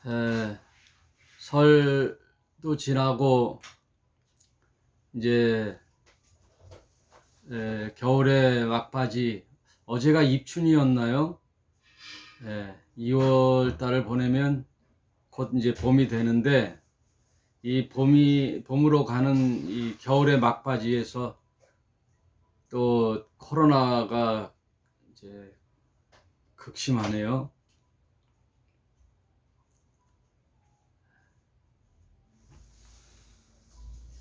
에, 설도 지나고 이제 겨울의 막바지, 어제가 입춘이었나요? 2월 달을 보내면 곧 이제 봄이 되는데, 이 봄으로 가는 이 겨울의 막바지에서 또 코로나가 이제 극심하네요.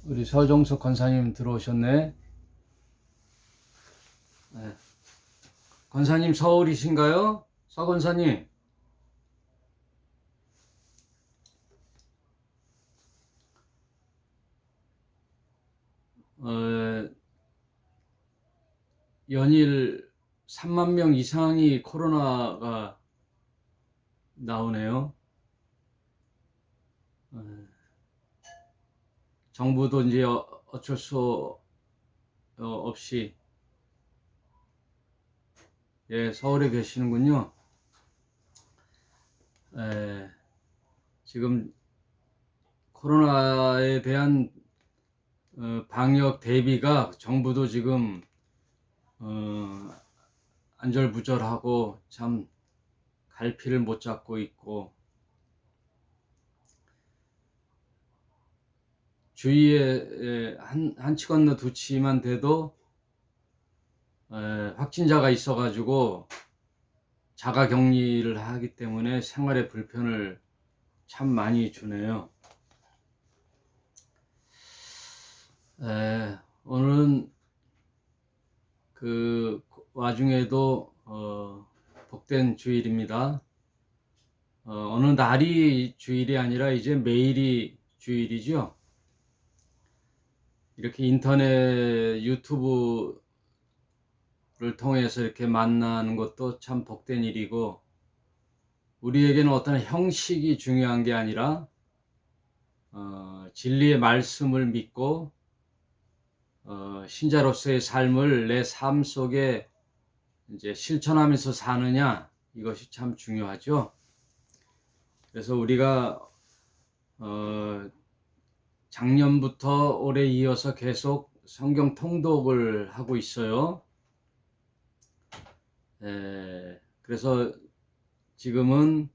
우리 서정석 권사님 들어오셨네. 네. 권사님 서울이신가요? 서 권사님. 어, 연일 3만 명 이상이 코로나가 나오네요. 정부도 이제 어쩔 수 없이, 서울에 계시는군요. 지금 코로나에 대한 방역 대비가 정부도 지금 안절부절하고 참 갈피를 못 잡고 있고, 주위에 한 치 건너 두 치만 돼도 확진자가 있어가지고 자가 격리를 하기 때문에 생활에 불편을 참 많이 주네요. 오늘은 그 와중에도 복된 주일입니다. 어느 날이 주일이 아니라 이제 매일이 주일이죠. 이렇게 인터넷 유튜브를 통해서 이렇게 만나는 것도 참 복된 일이고, 우리에게는 어떤 형식이 중요한 게 아니라 진리의 말씀을 믿고 신자로서의 삶을 내 삶 속에 이제 실천하면서 사느냐, 이것이 참 중요하죠. 그래서 우리가 작년부터 올해 이어서 계속 성경 통독을 하고 있어요. 그래서 지금은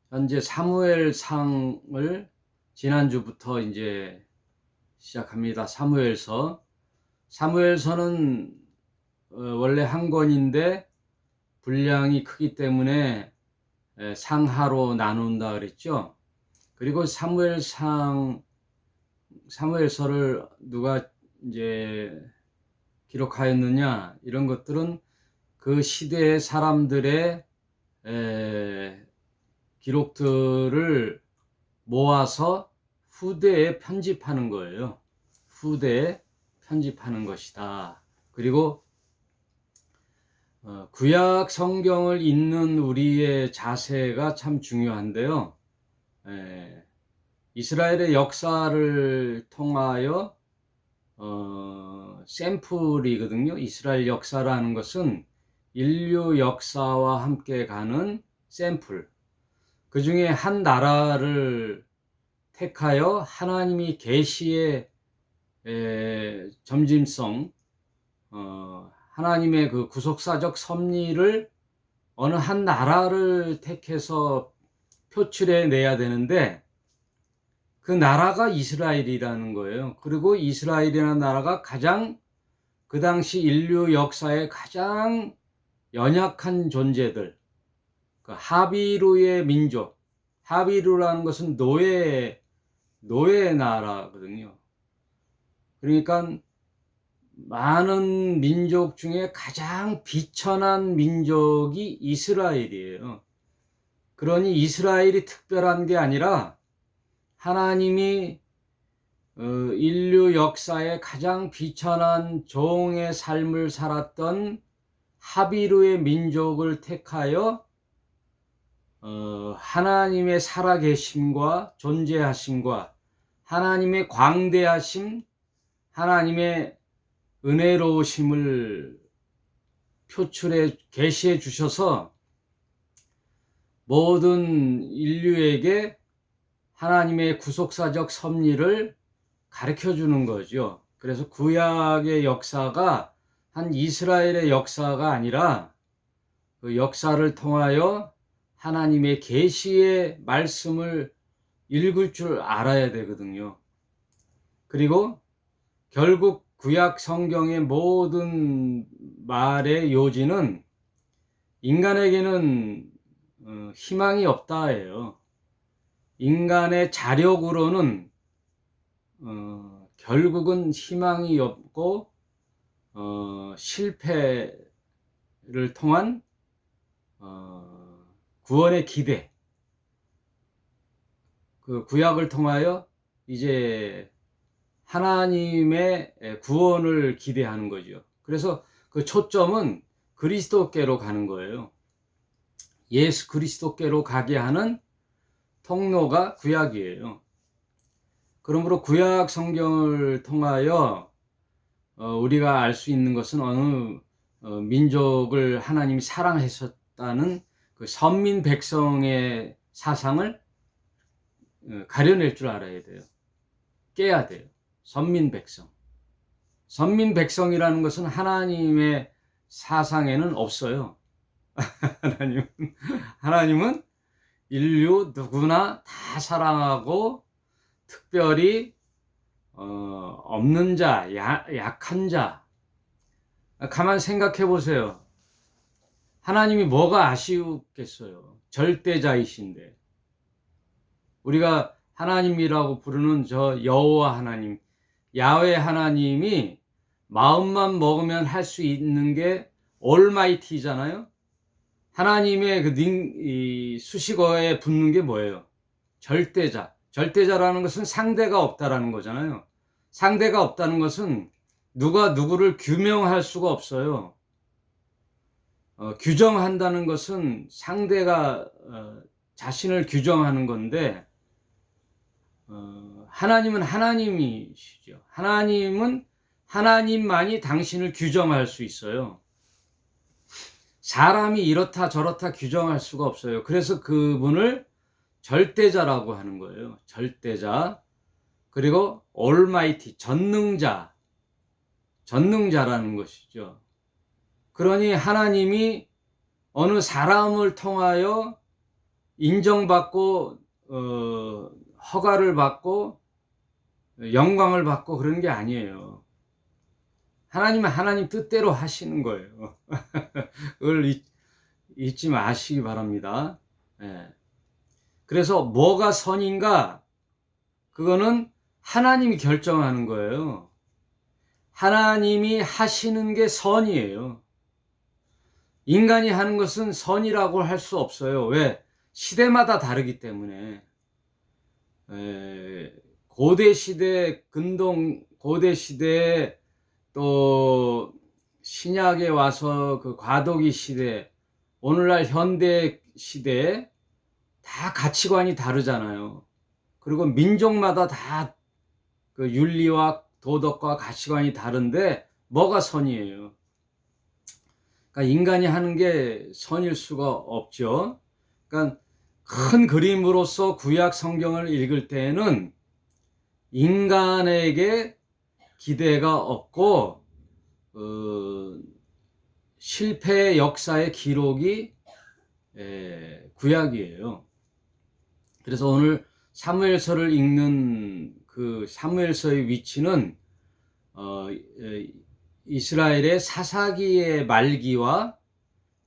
현재 사무엘상을 지난주부터 이제 시작합니다. 사무엘서는 원래 한 권인데 분량이 크기 때문에 상하로 나눈다 그랬죠. 그리고 사무엘서를 누가 이제 기록하였느냐, 이런 것들은 그 시대의 사람들의 기록들을 모아서 후대에 편집하는 거예요. 후대에 편집하는 것이다. 그리고 구약 성경을 읽는 우리의 자세가 참 중요한데요. 이스라엘의 역사를 통하여 샘플이거든요. 이스라엘 역사라는 것은 인류 역사와 함께 가는 샘플. 그 중에 한 나라를 택하여 하나님이 계시의 점진성, 하나님의 그 구속사적 섭리를 어느 한 나라를 택해서 표출해 내야 되는데, 그 나라가 이스라엘이라는 거예요. 그리고 이스라엘이라는 나라가 그 당시 인류 역사에 가장 연약한 존재들, 그 하비루의 민족, 하비루라는 것은 노예 나라거든요. 그러니까 많은 민족 중에 가장 비천한 민족이 이스라엘이에요. 그러니 이스라엘이 특별한 게 아니라 하나님이 인류 역사에 가장 비천한 종의 삶을 살았던 하비루의 민족을 택하여 하나님의 살아계심과 존재하심과 하나님의 광대하심, 하나님의 은혜로우심을 계시해 주셔서 모든 인류에게 하나님의 구속사적 섭리를 가르쳐 주는 거죠. 그래서 구약의 역사가 한 이스라엘의 역사가 아니라 그 역사를 통하여 하나님의 계시의 말씀을 읽을 줄 알아야 되거든요. 그리고 결국 구약 성경의 모든 말의 요지는 인간에게는 희망이 없다예요. 인간의 자력으로는 결국은 희망이 없고 실패를 통한 구원의 기대, 그 구약을 통하여 이제 하나님의 구원을 기대하는 거죠. 그래서 그 초점은 그리스도께로 가는 거예요. 예수 그리스도께로 가게 하는 통로가 구약이에요. 그러므로 구약 성경을 통하여 우리가 알 수 있는 것은 어느 민족을 하나님이 사랑하셨다는 그 선민 백성의 사상을 가려낼 줄 알아야 돼요. 깨야 돼요. 선민 백성. 선민 백성이라는 것은 하나님의 사상에는 없어요. 하나님은 인류 누구나 다 사랑하고 특별히 없는 자, 약한 자. 가만 생각해 보세요. 하나님이 뭐가 아쉬웠겠어요. 절대자이신데. 우리가 하나님이라고 부르는 저 여호와 하나님, 야훼 하나님이 마음만 먹으면 할 수 있는 게 올마이티잖아요. 하나님의 그 수식어에 붙는 게 뭐예요? 절대자. 절대자라는 것은 상대가 없다라는 거잖아요. 상대가 없다는 것은 누가 누구를 규명할 수가 없어요. 규정한다는 것은 상대가 자신을 규정하는 건데, 하나님은 하나님이시죠. 하나님은 하나님만이 당신을 규정할 수 있어요. 사람이 이렇다 저렇다 규정할 수가 없어요. 그래서 그분을 절대자라고 하는 거예요. 절대자. 그리고 올마이티, 전능자라는 것이죠. 그러니 하나님이 어느 사람을 통하여 인정받고 허가를 받고 영광을 받고 그런 게 아니에요. 하나님은 하나님 뜻대로 하시는 거예요. 그걸 잊지 마시기 바랍니다. 예. 그래서 뭐가 선인가? 그거는 하나님이 결정하는 거예요. 하나님이 하시는 게 선이에요. 인간이 하는 것은 선이라고 할 수 없어요. 왜? 시대마다 다르기 때문에. 고대 시대, 고대 시대에 또 신약에 와서 그 과도기 시대, 오늘날 현대 시대에 다 가치관이 다르잖아요. 그리고 민족마다 다 그 윤리와 도덕과 가치관이 다른데 뭐가 선이에요? 그러니까 인간이 하는 게 선일 수가 없죠. 그러니까 큰 그림으로서 구약 성경을 읽을 때에는 인간에게 기대가 없고 실패의 역사의 기록이 구약이에요. 그래서 오늘 사무엘서를 읽는 그 사무엘서의 위치는 이스라엘의 사사기의 말기와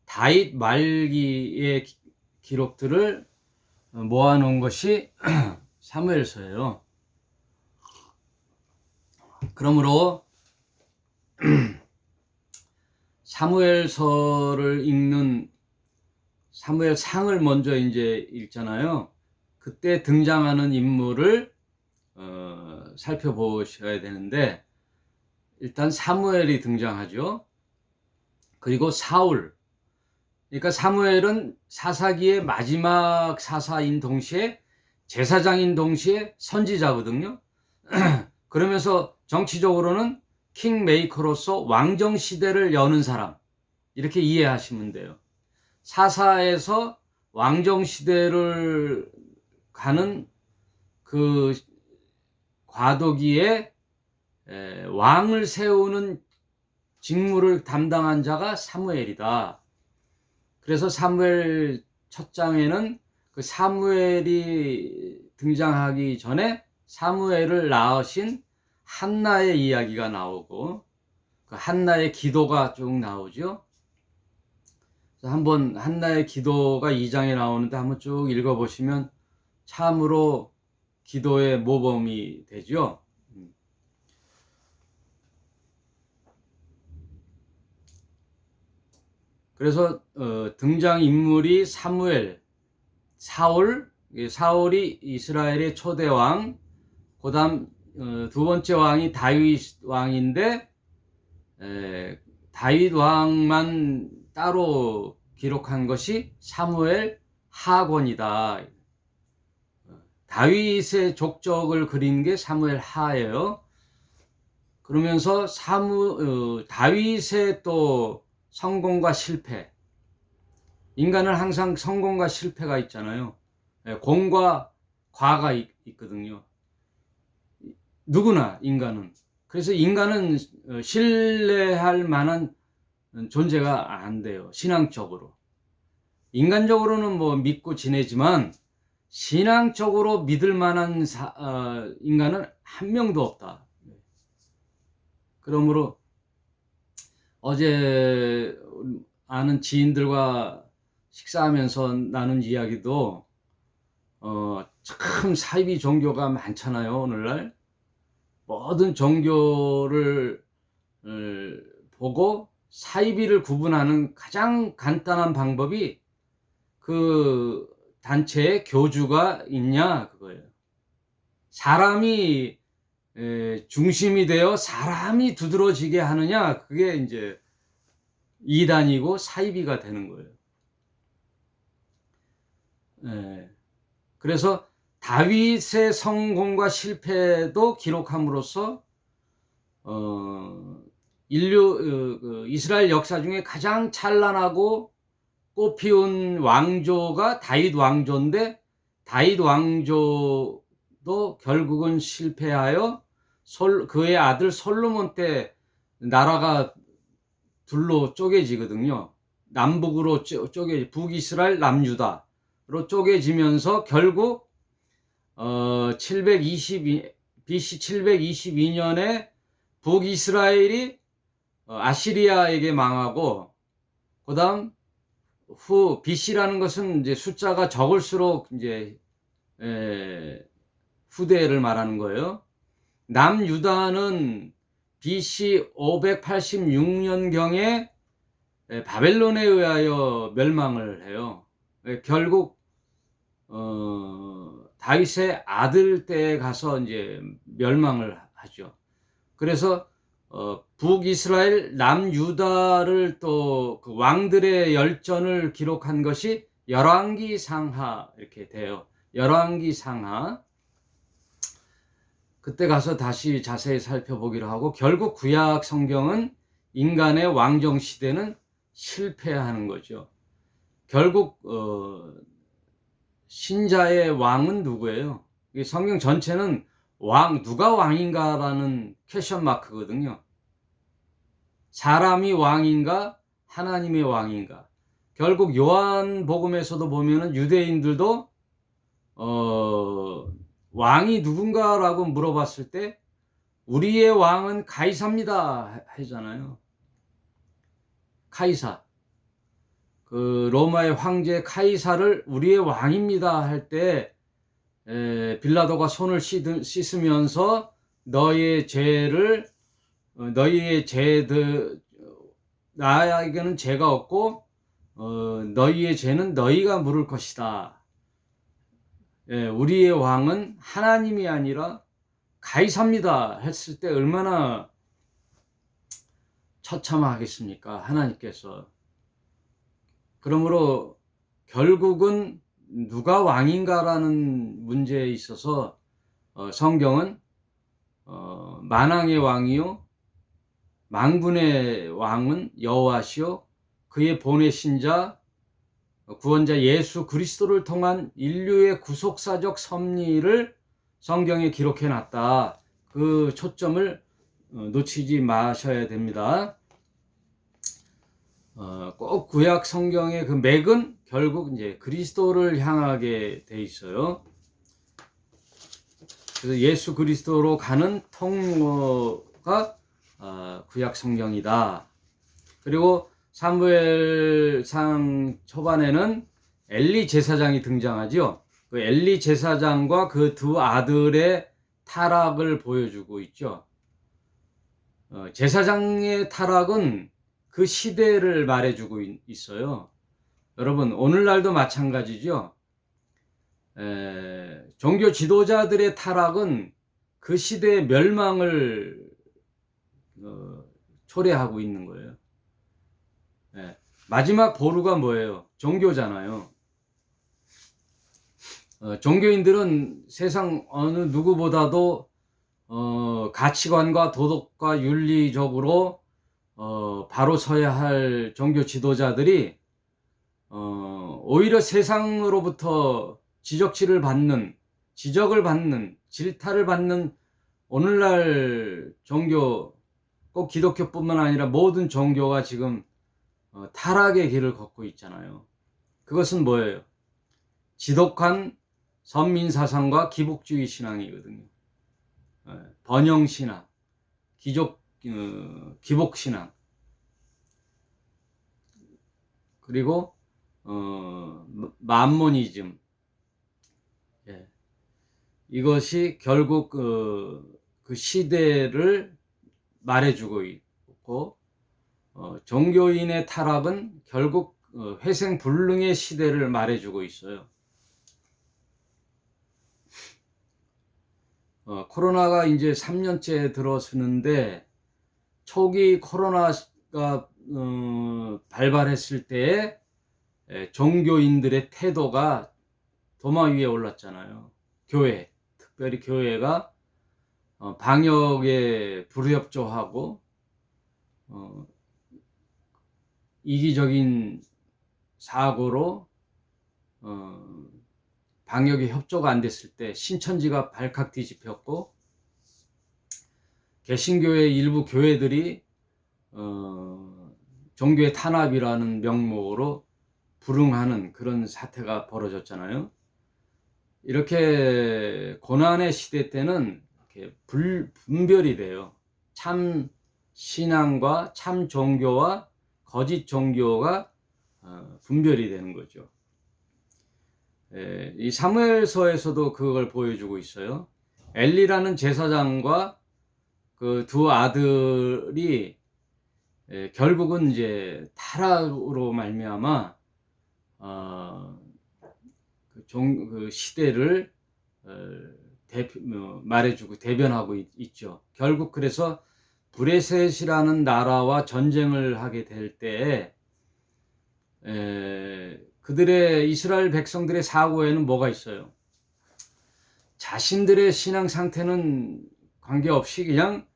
다윗 말기의 기록들을 모아놓은 것이 사무엘서예요. 그러므로 사무엘서를 읽는 사무엘상을 먼저 이제 읽잖아요. 그때 등장하는 인물을 살펴보셔야 되는데, 일단 사무엘이 등장하죠. 그리고 사울. 그러니까 사무엘은 사사기의 마지막 사사인 동시에 제사장인 동시에 선지자거든요. 그러면서 정치적으로는 킹메이커로서 왕정 시대를 여는 사람, 이렇게 이해하시면 돼요. 사사에서 왕정 시대를 가는 그 과도기에 왕을 세우는 직무를 담당한 자가 사무엘이다. 그래서 사무엘 첫 장에는 그 사무엘이 등장하기 전에 사무엘을 낳으신 한나의 이야기가 나오고 그 한나의 기도가 쭉 나오죠. 한번 한나의 기도가 2장에 나오는데 한번 쭉 읽어보시면 참으로 기도의 모범이 되죠. 그래서 등장인물이 사무엘, 사울이 이스라엘의 초대왕, 그 다음 두 번째 왕이 다윗 왕인데 다윗 왕만 따로 기록한 것이 사무엘 하권이다. 다윗의 족적을 그린 게 사무엘 하예요. 그러면서 다윗의 또 성공과 실패, 인간은 항상 성공과 실패가 있잖아요. 공과 과가 있거든요. 누구나 인간은. 그래서 인간은 신뢰할 만한 존재가 안 돼요. 신앙적으로. 인간적으로는 뭐 믿고 지내지만 신앙적으로 믿을 만한 인간은 한 명도 없다. 그러므로 어제 아는 지인들과 식사하면서 나눈 이야기도 참 사이비 종교가 많잖아요. 오늘날 모든 종교를 보고 사이비를 구분하는 가장 간단한 방법이 그 단체에 교주가 있냐 그거예요. 사람이 중심이 되어 사람이 두드러지게 하느냐, 그게 이제 이단이고 사이비가 되는 거예요. 그래서 다윗의 성공과 실패도 기록함으로써 이스라엘 역사 중에 가장 찬란하고 꽃피운 왕조가 다윗 왕조인데, 다윗 왕조도 결국은 실패하여 그의 아들 솔로몬 때 나라가 둘로 쪼개지거든요. 남북으로 북이스라엘, 남유다로 쪼개지면서 결국 BC 722년에 북이스라엘이 아시리아에게 망하고, 그 다음 BC라는 것은 이제 숫자가 적을수록 이제 후대를 말하는 거예요. 남유다는 BC 586년경에 바벨론에 의하여 멸망을 해요. 결국 다윗의 아들 때에 가서 이제 멸망을 하죠. 그래서 북이스라엘, 남유다를 또 그 왕들의 열전을 기록한 것이 열왕기상하 이렇게 돼요. 열왕기상하. 그때 가서 다시 자세히 살펴보기로 하고, 결국 구약 성경은 인간의 왕정 시대는 실패하는 거죠. 결국 신자의 왕은 누구예요? 성경 전체는 누가 왕인가라는 퀘션 마크거든요. 사람이 왕인가, 하나님의 왕인가. 결국 요한복음에서도 보면은 유대인들도 왕이 누군가라고 물어봤을 때 우리의 왕은 가이사입니다 하잖아요. 카이사. 그 로마의 황제 카이사를 우리의 왕입니다 할 때 빌라도가 손을 씻으면서 너희의 죄들, 나에게는 죄가 없고 너희의 죄는 너희가 물을 것이다. 우리의 왕은 하나님이 아니라 가이사입니다 했을 때 얼마나 처참하겠습니까, 하나님께서. 그러므로 결국은 누가 왕인가라는 문제에 있어서 성경은 만왕의 왕이요 만군의 왕은 여호와시요 그의 보내신 자 구원자 예수 그리스도를 통한 인류의 구속사적 섭리를 성경에 기록해 놨다. 그 초점을 놓치지 마셔야 됩니다. 꼭 구약 성경의 그 맥은 결국 이제 그리스도를 향하게 돼 있어요. 그래서 예수 그리스도로 가는 통로가 구약 성경이다. 그리고 사무엘상 초반에는 엘리 제사장이 등장하죠. 그 엘리 제사장과 그 두 아들의 타락을 보여주고 있죠. 제사장의 타락은 그 시대를 말해주고 있어요. 여러분, 오늘날도 마찬가지죠. 종교 지도자들의 타락은 그 시대의 멸망을 초래하고 있는 거예요. 마지막 보루가 뭐예요? 종교잖아요. 종교인들은 세상 어느 누구보다도 가치관과 도덕과 윤리적으로 바로 서야 할 종교 지도자들이 오히려 세상으로부터 지적을 받는, 질타를 받는 오늘날 종교, 꼭 기독교뿐만 아니라 모든 종교가 지금 타락의 길을 걷고 있잖아요. 그것은 뭐예요? 지독한 선민사상과 기복주의 신앙이거든요. 번영신앙, 기복신앙, 그리고 만모니즘. 이것이 결국 그 시대를 말해주고 있고, 종교인의 타락은 결국 회생불능의 시대를 말해주고 있어요. 코로나가 이제 3년째 들어서는데, 초기 코로나가 발발했을 때에 종교인들의 태도가 도마 위에 올랐잖아요. 특별히 교회가 방역에 불협조하고 이기적인 사고로 방역에 협조가 안 됐을 때 신천지가 발칵 뒤집혔고, 개신교의 일부 교회들이 종교의 탄압이라는 명목으로 불응하는 그런 사태가 벌어졌잖아요. 이렇게 고난의 시대 때는 이렇게 분별이 돼요. 참 신앙과 참 종교와 거짓 종교가 분별이 되는 거죠. 이 사무엘서에서도 그걸 보여주고 있어요. 엘리라는 제사장과 그 두 아들이 결국은 이제 타락으로 말미암아 그 시대를 말해주고 대변하고 있죠. 결국 그래서 브레셋이라는 나라와 전쟁을 하게 될 때에 그들의 이스라엘 백성들의 사고에는 뭐가 있어요? 자신들의 신앙 상태는 관계없이 그냥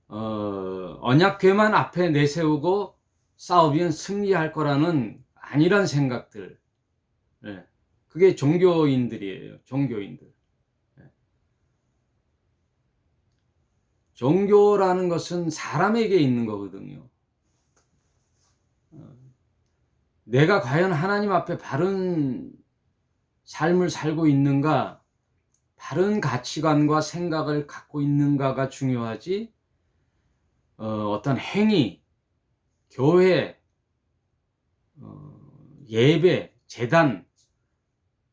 언약궤만 앞에 내세우고 싸우면 승리할 거라는 아니란 생각들. 그게 종교인들이에요. 종교인들. 종교라는 것은 사람에게 있는 거거든요. 내가 과연 하나님 앞에 바른 삶을 살고 있는가, 바른 가치관과 생각을 갖고 있는가가 중요하지, 어떤 행위, 교회, 예배, 제단,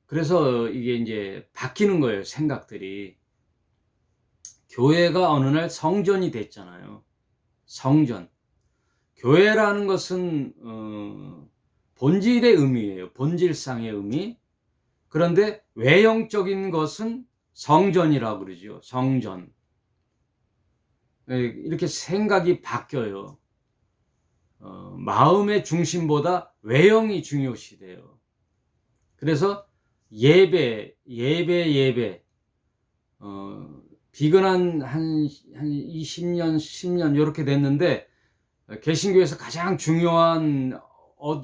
그래서 이게 이제 바뀌는 거예요, 생각들이. 교회가 어느 날 성전이 됐잖아요. 성전. 교회라는 것은 본질의 의미예요. 본질상의 의미. 그런데 외형적인 것은 성전이라고 그러죠. 성전. 이렇게 생각이 바뀌어요. 마음의 중심보다 외형이 중요시돼요. 그래서 예배, 비근한 한 20년, 10년 이렇게 됐는데, 개신교에서 가장 중요한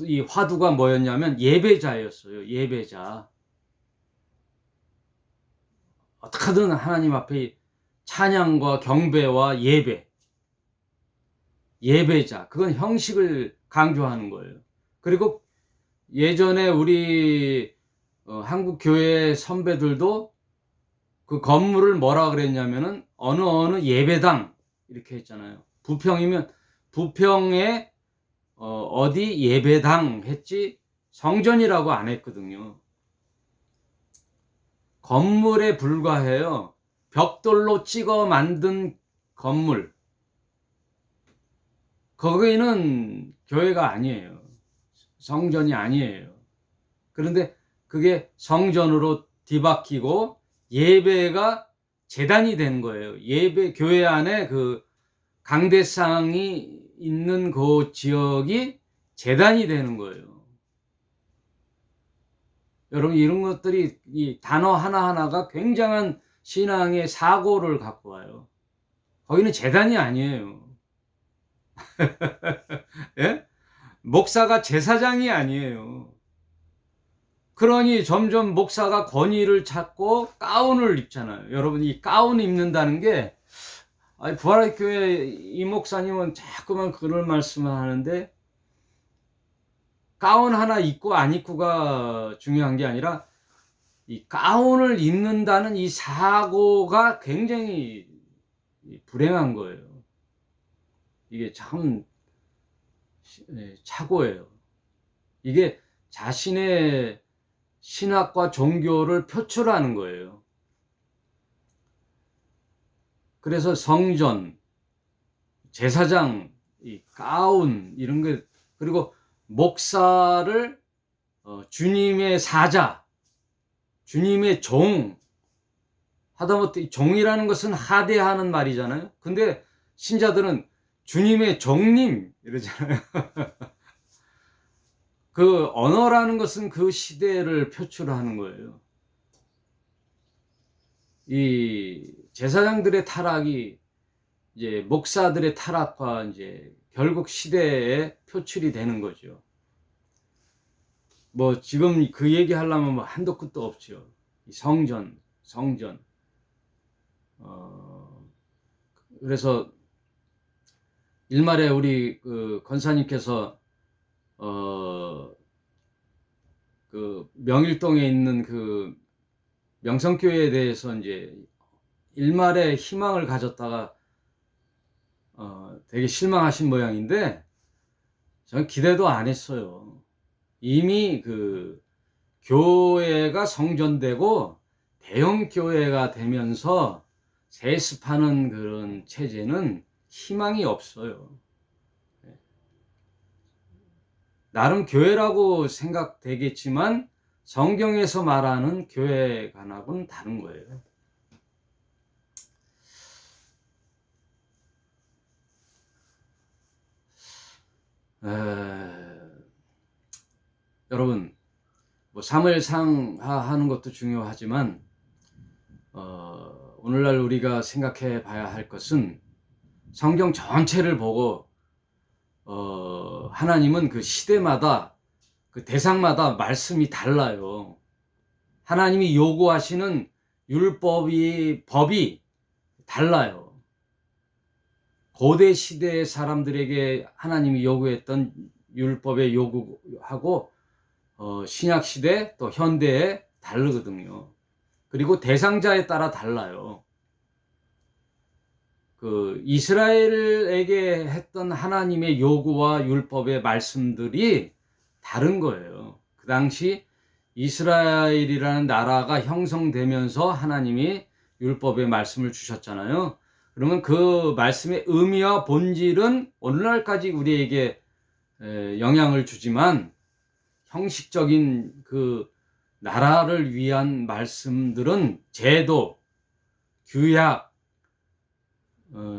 이 화두가 뭐였냐면 예배자였어요. 예배자. 어떻게든 하나님 앞에 찬양과 경배와 예배자. 그건 형식을 강조하는 거예요. 그리고 예전에 우리 한국 교회 선배들도 그 건물을 뭐라 그랬냐면은 어느 예배당 이렇게 했잖아요. 부평이면 부평에 어디 예배당 했지 성전이라고 안 했거든요. 건물에 불과해요. 벽돌로 찍어 만든 건물. 거기는 교회가 아니에요. 성전이 아니에요. 그런데 그게 성전으로 뒤바뀌고 예배가 제단이 된 거예요. 예배 교회 안에 그 강대상이 있는 그 지역이 제단이 되는 거예요. 여러분 이런 것들이 이 단어 하나하나가 굉장한 신앙의 사고를 갖고 와요. 거기는 제단이 아니에요. 예? 목사가 제사장이 아니에요. 그러니 점점 목사가 권위를 찾고 가운을 입잖아요. 여러분 이 가운 입는다는 게 부활의 교회 이 목사님은 자꾸만 그런 말씀을 하는데 가운 하나 입고 안 입고가 중요한 게 아니라 이 가운을 입는다는 이 사고가 굉장히 불행한 거예요. 이게 참 착오예요. 이게 자신의 신학과 종교를 표출하는 거예요. 그래서 성전, 제사장, 이 가운 이런 게 그리고 목사를 주님의 사자, 주님의 종 하다못해 종이라는 것은 하대하는 말이잖아요. 근데 신자들은 주님의 종님 이러잖아요. 그 언어라는 것은 그 시대를 표출하는 거예요. 이 제사장들의 타락이 이제 목사들의 타락과 이제 결국 시대에 표출이 되는 거죠. 뭐 지금 그 얘기 하려면 뭐 한도 끝도 없죠. 성전. 그래서 일말에 우리 그 권사님께서 그 명일동에 있는 그 명성교회에 대해서 이제 일말에 희망을 가졌다가 되게 실망하신 모양인데 저는 기대도 안 했어요. 이미 그 교회가 성전되고 대형 교회가 되면서 세습하는 그런 체제는 희망이 없어요. 나름 교회라고 생각되겠지만 성경에서 말하는 교회 관하고는 다른 거예요. 여러분 뭐 사무엘상하하는 것도 중요하지만 오늘날 우리가 생각해 봐야 할 것은 성경 전체를 보고 하나님은 그 시대마다 그 대상마다 말씀이 달라요. 하나님이 요구하시는 법이 달라요. 고대 시대의 사람들에게 하나님이 요구했던 율법의 요구하고 신약 시대 또 현대에 다르거든요. 그리고 대상자에 따라 달라요. 그 이스라엘에게 했던 하나님의 요구와 율법의 말씀들이 다른 거예요. 그 당시 이스라엘이라는 나라가 형성되면서 하나님이 율법의 말씀을 주셨잖아요. 그러면 그 말씀의 의미와 본질은 오늘날까지 우리에게 영향을 주지만 형식적인 그 나라를 위한 말씀들은 제도, 규약,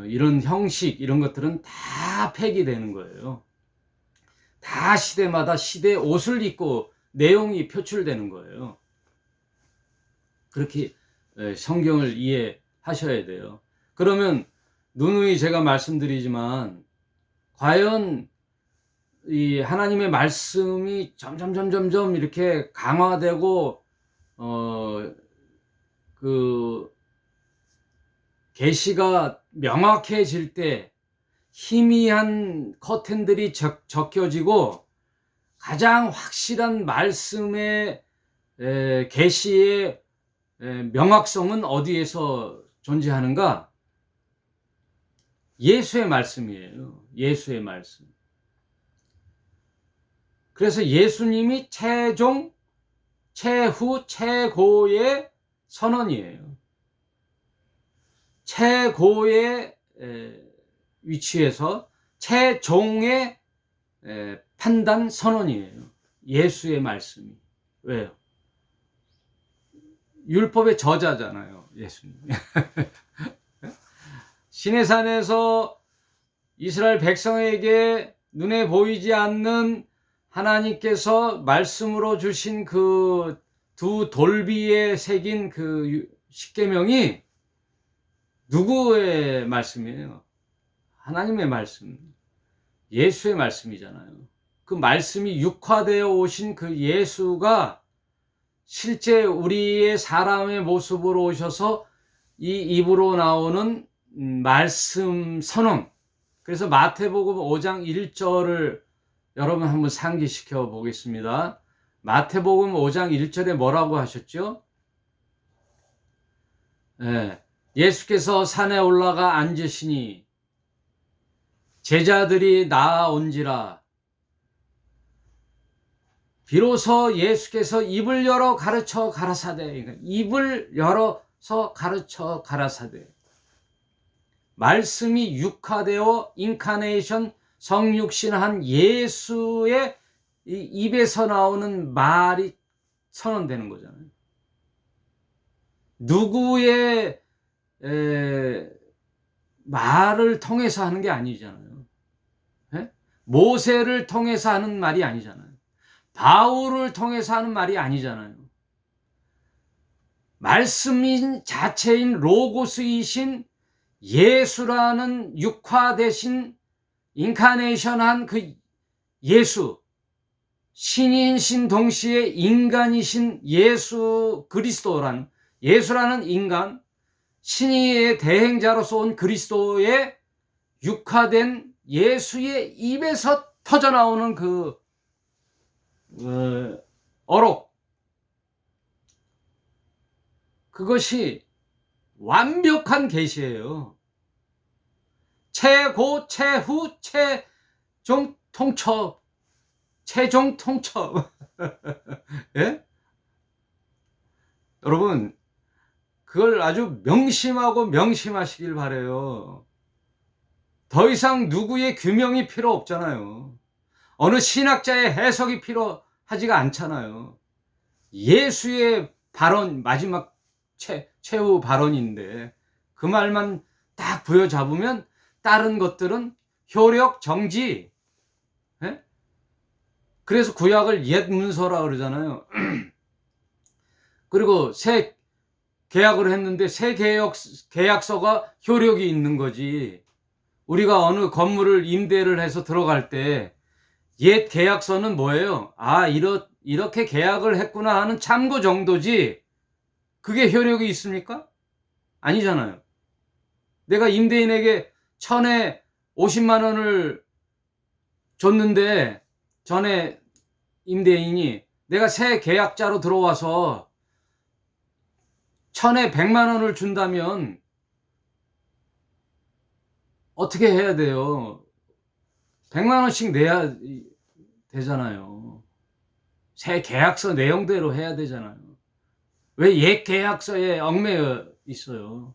이런 형식 이런 것들은 다 폐기되는 거예요. 다 시대마다 시대의 옷을 입고 내용이 표출되는 거예요. 그렇게 성경을 이해하셔야 돼요. 그러면 누누이 제가 말씀드리지만 과연 이 하나님의 말씀이 점점 이렇게 강화되고 그 계시가 명확해질 때 희미한 커튼들이 적혀지고 가장 확실한 말씀의 계시의 명확성은 어디에서 존재하는가? 예수의 말씀이에요. 예수의 말씀. 그래서 예수님이 최종, 최후, 최고의 선언이에요. 최고의 위치에서 최종의 판단 선언이에요. 예수의 말씀이. 왜요? 율법의 저자잖아요, 예수님. 시내산에서 이스라엘 백성에게 눈에 보이지 않는 하나님께서 말씀으로 주신 그 두 돌비에 새긴 그 십계명이 누구의 말씀이에요? 하나님의 말씀, 예수의 말씀이잖아요. 그 말씀이 육화되어 오신 그 예수가 실제 우리의 사람의 모습으로 오셔서 이 입으로 나오는 말씀 선언. 그래서 마태복음 5장 1절을 여러분 한번 상기시켜 보겠습니다. 마태복음 5장 1절에 뭐라고 하셨죠? 예수께서 산에 올라가 앉으시니 제자들이 나아온지라. 비로소 예수께서 입을 열어 가르쳐 가라사대. 그러니까 입을 열어서 가르쳐 가라사대. 말씀이 육화되어 인카네이션 성육신한 예수의 이 입에서 나오는 말이 선언되는 거잖아요. 누구의 말을 통해서 하는 게 아니잖아요. 모세를 통해서 하는 말이 아니잖아요. 바울을 통해서 하는 말이 아니잖아요. 말씀인 자체인 로고스이신 예수라는 육화되신 인카네이션한 그 예수, 신이신 동시에 인간이신 예수 그리스도란, 예수라는 인간, 신의의 대행자로서 온 그리스도의 육화된 예수의 입에서 터져나오는 그 어록, 그것이 완벽한 계시예요. 최고, 최후, 최종 통첩, 최종 통첩. 예? 여러분, 그걸 아주 명심하고 명심하시길 바라요. 더 이상 누구의 규명이 필요 없잖아요. 어느 신학자의 해석이 필요하지가 않잖아요. 예수의 발언, 마지막 최후 발언인데 그 말만 딱 부여잡으면 다른 것들은 효력 정지. 예? 그래서 구약을 옛 문서라 그러잖아요. 그리고 새 계약을 했는데 새 계약서가 효력이 있는 거지. 우리가 어느 건물을 임대를 해서 들어갈 때 옛 계약서는 뭐예요? 아, 이렇게 계약을 했구나 하는 참고 정도지 그게 효력이 있습니까? 아니잖아요. 내가 임대인에게 천에 50만 원을 줬는데 전에 임대인이 내가 새 계약자로 들어와서 천에 100만 원을 준다면 어떻게 해야 돼요? 100만 원씩 내야 되잖아요. 새 계약서 내용대로 해야 되잖아요. 왜 옛 계약서에 얽매여 있어요?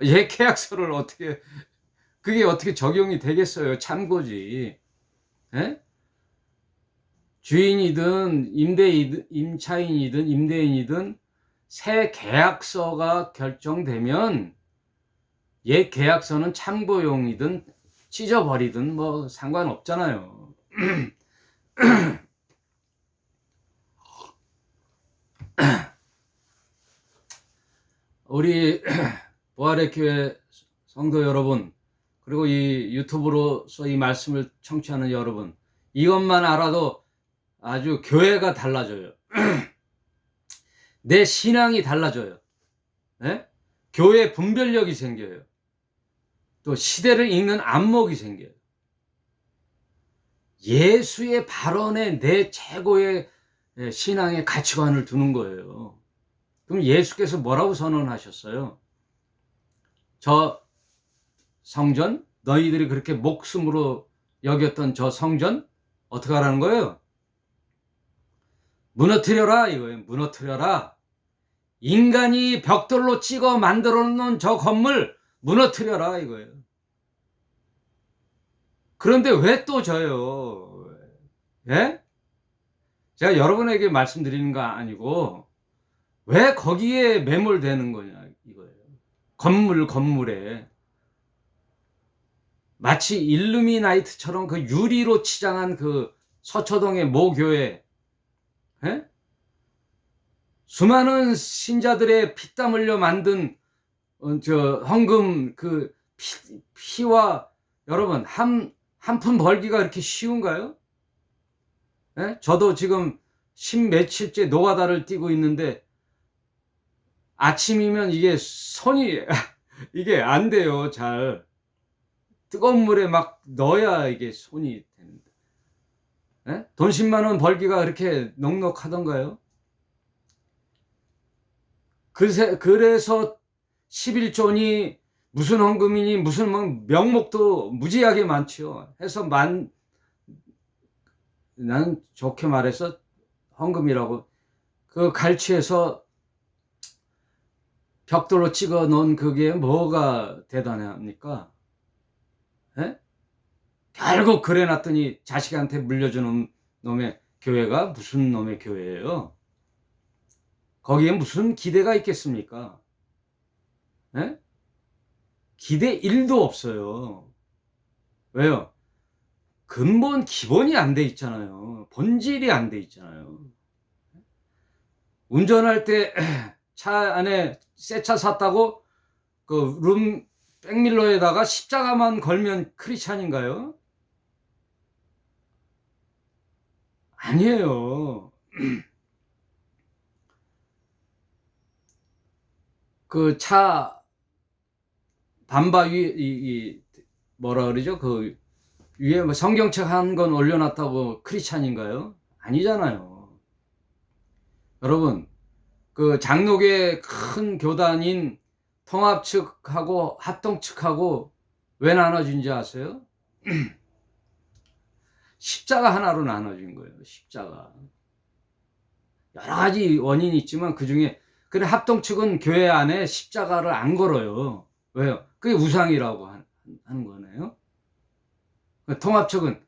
옛 계약서를 그게 어떻게 적용이 되겠어요? 참고지. 예? 주인이든 임차인이든 임대인이든 새 계약서가 결정되면 옛 계약서는 참고용이든 찢어버리든 뭐 상관없잖아요. 우리 부활의 교회 성도 여러분, 그리고 이 유튜브로서 이 말씀을 청취하는 여러분, 이것만 알아도 아주 교회가 달라져요. 내 신앙이 달라져요. 예? 교회 분별력이 생겨요. 또 시대를 읽는 안목이 생겨요. 예수의 발언에 내 최고의 신앙의 가치관을 두는 거예요. 그럼 예수께서 뭐라고 선언하셨어요? 저 성전, 너희들이 그렇게 목숨으로 여겼던 저 성전 어떻게 하라는 거예요? 무너뜨려라 이거예요. 무너뜨려라. 인간이 벽돌로 찍어 만들어 놓은 저 건물 무너뜨려라 이거예요. 그런데 왜 또 져요? 예? 제가 여러분에게 말씀드리는 거 아니고 왜 거기에 매몰되는 거냐 이거예요. 건물에 마치 일루미나이트처럼 그 유리로 치장한 그 서초동의 모교회, 예? 수많은 신자들의 피땀 흘려 만든 저 헌금 그 피와 여러분 한 푼 벌기가 그렇게 쉬운가요? 예? 저도 지금 10며칠째 노가다를 뛰고 있는데 아침이면 이게 손이 이게 안 돼요. 잘 뜨거운 물에 막 넣어야 이게 손이 되는데, 예? 돈 10만 원 벌기가 그렇게 넉넉하던가요? 그래서 11조니 무슨 헌금이니 무슨 명목도 무지하게 많죠. 해서 나는 좋게 말해서 헌금이라고 그 갈취해서 벽돌로 찍어 놓은 그게 뭐가 대단합니까? 예? 결국 그래 놨더니 자식한테 물려주는 놈의 교회가 무슨 놈의 교회예요? 거기에 무슨 기대가 있겠습니까? 예? 기대 1도 없어요. 왜요? 근본 기본이 안 돼 있잖아요. 본질이 안 돼 있잖아요. 운전할 때 차 안에 새 차 샀다고 그 백밀러에다가 십자가만 걸면 크리스찬인가요? 아니에요. 그 차 반바 위 뭐라 그러죠? 그 위에 뭐 성경책 한 권 올려놨다고 크리스찬인가요? 아니잖아요. 여러분, 그 장로교의 큰 교단인 통합 측하고 합동 측하고 왜 나눠진지 아세요? 십자가 하나로 나눠진 거예요. 십자가. 여러 가지 원인이 있지만 그 중에 그래 합동 측은 교회 안에 십자가를 안 걸어요. 왜요? 그게 우상이라고 하는 거네요. 통합 측은